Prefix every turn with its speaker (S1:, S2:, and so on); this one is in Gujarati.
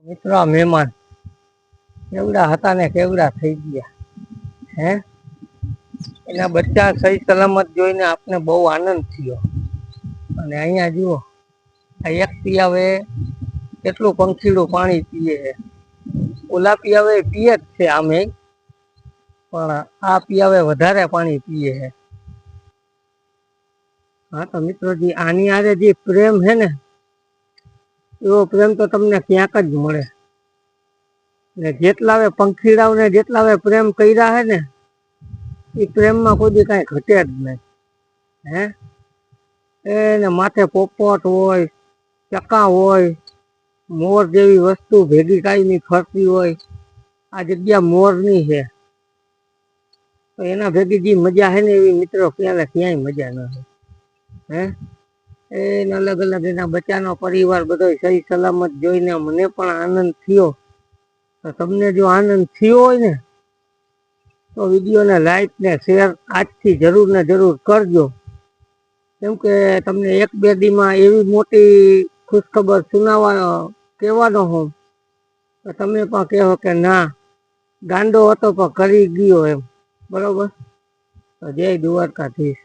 S1: મિત્રો આ મહેમાન કેવડા હતા ને કેવડા થઈ ગયા હે. એના બચ્ચા સહી સલામત જોઈને આપને બહુ આનંદ થયો. અને અહીંયા જુઓ આ એક પિયાવે કેટલું પંખીડું પાણી પીએ છે. ઓલા પિયાવે પીએ જ છે આમે, પણ આ પિયાવે વધારે પાણી પીએ છે. હા તો મિત્રોજી આની આરે જે પ્રેમ છે ને એવો પ્રેમ તો તમને ક્યાંક જ મળે. ને જેટલા હવે પંખીડાઓને જેટલા હવે પ્રેમ કર્યા હે ને એ પ્રેમમાં કોઈ દી કાંઈ ઘટે જ નહીં હે. એને માથે પોપટ હોય, ચકા હોય, મોર જેવી વસ્તુ ભેગી કાયમી ફરતી હોય. આ જગ્યા મોરની છે તો એના ભેગી જે મજા હે ને એવી મિત્રો ક્યાંય મજા ન હોય હે. એને અલગ અલગ એના બચ્ચાનો પરિવાર બધો સહી સલામત જોઈને મને પણ આનંદ થયો. તો તમને જો આનંદ થયો હોય ને તો વિડીયોને લાઈક ને શેર આજથી જરૂર ને જરૂર કરજો. કેમ કે તમને એક બે દીમાં એવી મોટી ખુશખબર સુનાવવાનો કહેવાનો હું તો તમે પણ કહો કે ના ગાંડો હતો પણ કરી ગયો એમ. બરોબર. તો જય દ્વારકાધીશ.